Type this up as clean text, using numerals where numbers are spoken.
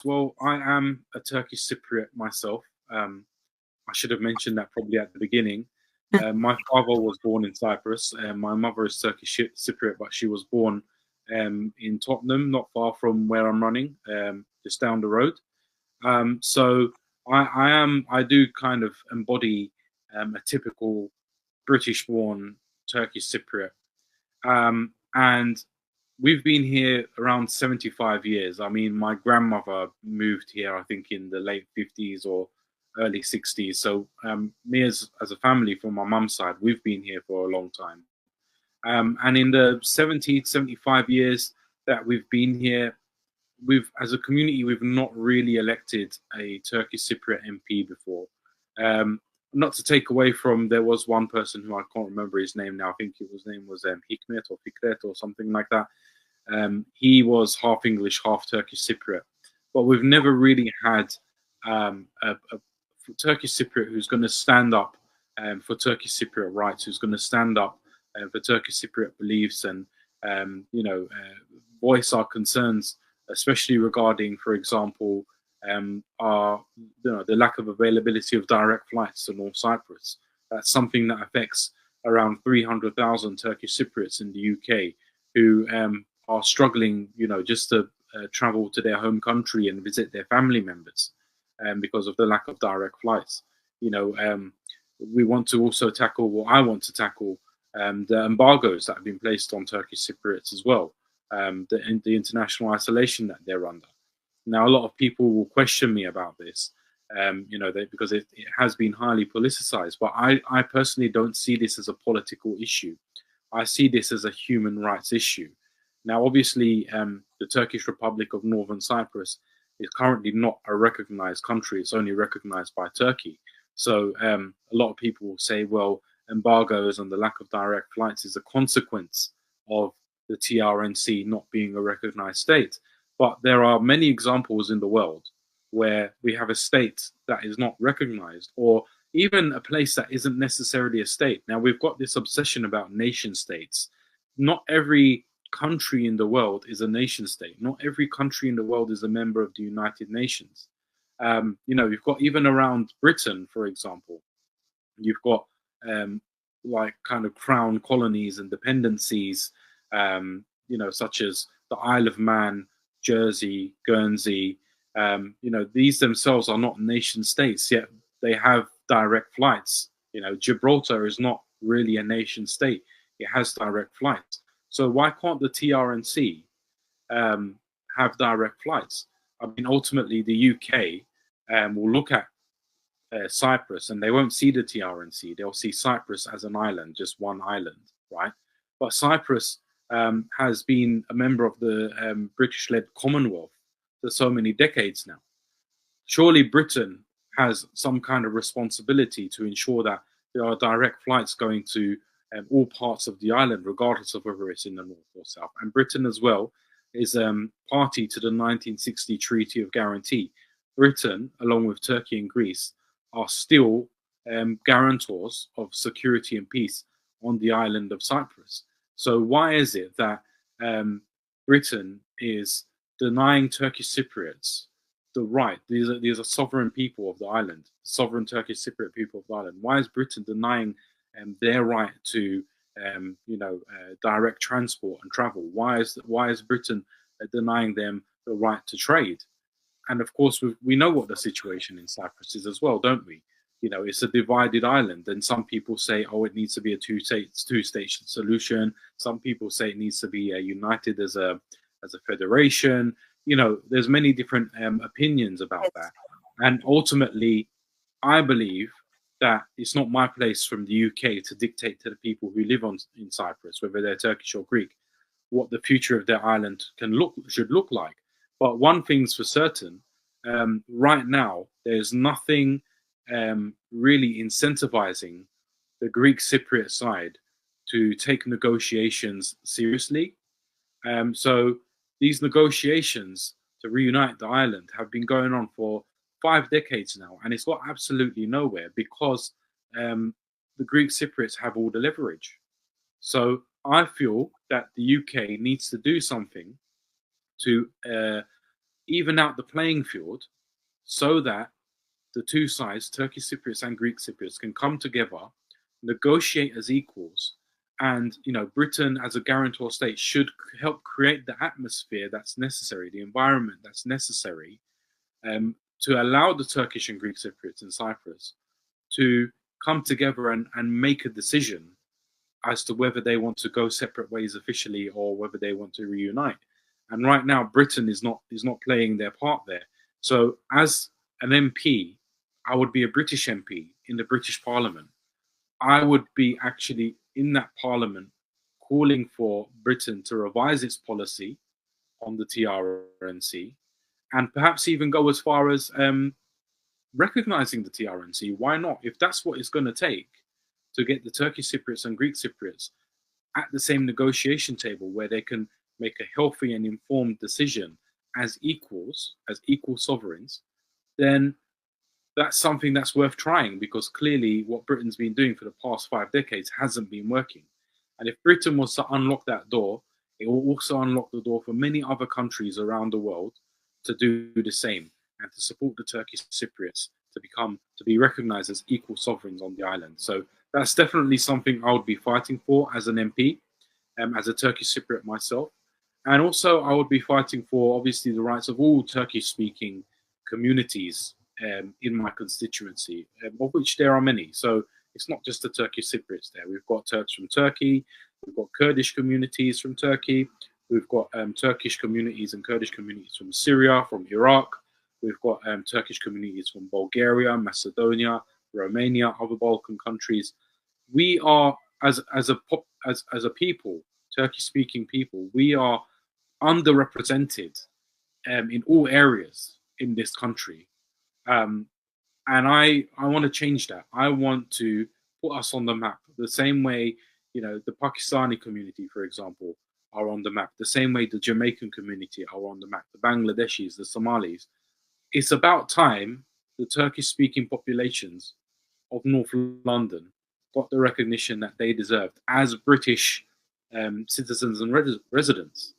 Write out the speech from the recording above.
Well, I am a Turkish Cypriot myself. I should have mentioned that probably at the beginning. My father was born in Cyprus, and my mother is Turkish Cypriot, but she was born in Tottenham, not far from where I'm running, just down the road. So I do kind of embody a typical British-born Turkish Cypriot, and we've been here around 75 years. I mean, my grandmother moved here, I think, in the late 50s or early 60s. So me as a family from my mum's side, we've been here for a long time. And in the 70, 75 years that we've been here, as a community, we've not really elected a Turkish Cypriot MP before. Not to take away from, there was one person who I can't remember his name now. I think his name was Hikmet or Fikret or something like that. He was half English, half Turkish Cypriot, but we've never really had a Turkish Cypriot who's going to stand up for Turkish Cypriot rights, who's going to stand up for Turkish Cypriot beliefs, and voice our concerns, especially regarding, for example, the lack of availability of direct flights to North Cyprus. That's something that affects around 300,000 Turkish Cypriots in the UK who are struggling, just to travel to their home country and visit their family members because of the lack of direct flights. We want to also tackle, or I want to tackle, the embargoes that have been placed on Turkish Cypriots as well, the international isolation that they're under. Now, a lot of people will question me about this, because it has been highly politicized, but I personally don't see this as a political issue. I see this as a human rights issue. Now, obviously, the Turkish Republic of Northern Cyprus is currently not a recognized country. It's only recognized by Turkey. So a lot of people will say, well, embargoes and the lack of direct flights is a consequence of the TRNC not being a recognized state. But there are many examples in the world where we have a state that is not recognized, or even a place that isn't necessarily a state. Now, we've got this obsession about nation states. Not every country in the world is a nation state. Not every country in the world is a member of the United Nations. You've got, even around Britain, for example, you've got like kind of crown colonies and dependencies, such as the Isle of Man, Jersey, Guernsey. These themselves are not nation states, yet they have direct flights. Gibraltar is not really a nation state. It has direct flights. So why can't the TRNC have direct flights? I mean, ultimately, the UK will look at Cyprus and they won't see the TRNC. They'll see Cyprus as an island, just one island, right? But Cyprus has been a member of the British-led Commonwealth for so many decades now. Surely Britain has some kind of responsibility to ensure that there are direct flights going to all parts of the island, regardless of whether it's in the north or south. And Britain as well is party to the 1960 Treaty of Guarantee. Britain, along with Turkey and Greece, are still guarantors of security and peace on the island of Cyprus. So why is it that Britain is denying Turkish Cypriots the right? These are sovereign people of the island, sovereign Turkish Cypriot people of the island. Why is Britain denying their right to direct transport and travel? Why is Britain denying them the right to trade? And of course, we know what the situation in Cyprus is as well, don't we? It's a divided island, and some people say, oh, it needs to be a two-state solution. Some people say it needs to be united as a federation. There's many different opinions about that. And ultimately, I believe that it's not my place from the UK to dictate to the people who live in Cyprus, whether they're Turkish or Greek, what the future of their island should look like. But one thing's for certain, right now, there's nothing really incentivizing the Greek Cypriot side to take negotiations seriously. So these negotiations to reunite the island have been going on for 5 decades now, and it's got absolutely nowhere because the Greek Cypriots have all the leverage. So I feel that the UK needs to do something to even out the playing field so that the two sides, Turkish Cypriots and Greek Cypriots, can come together, negotiate as equals, and Britain as a guarantor state should help create the atmosphere that's necessary, the environment that's necessary, to allow the Turkish and Greek Cypriots in Cyprus to come together and make a decision as to whether they want to go separate ways officially or whether they want to reunite. And right now, Britain is not playing their part there. So as an MP, I would be a British MP in the British Parliament. I would be actually in that Parliament calling for Britain to revise its policy on the TRNC and perhaps even go as far as recognizing the TRNC. Why not? If that's what it's going to take to get the Turkish Cypriots and Greek Cypriots at the same negotiation table where they can make a healthy and informed decision as equals, as equal sovereigns, then that's something that's worth trying, because clearly what Britain's been doing for the past 5 decades hasn't been working. And if Britain was to unlock that door, it will also unlock the door for many other countries around the world to do the same and to support the Turkish Cypriots to be recognized as equal sovereigns on the island. So that's definitely something I would be fighting for as an MP, as a Turkish Cypriot myself. And also I would be fighting for, obviously, the rights of all Turkish-speaking communities in my constituency, of which there are many. So it's not just the Turkish Cypriots there. We've got Turks from Turkey, we've got Kurdish communities from Turkey, we've got Turkish communities and Kurdish communities from Syria, from Iraq, we've got Turkish communities from Bulgaria, Macedonia, Romania, other Balkan countries. We are, as a people, Turkish-speaking people, we are underrepresented in all areas in this country. And I want to change that. I want to put us on the map the same way, the Pakistani community, for example, are on the map, the same way the Jamaican community are on the map, the Bangladeshis, the Somalis. It's about time the Turkish-speaking populations of North London got the recognition that they deserved as British citizens and residents.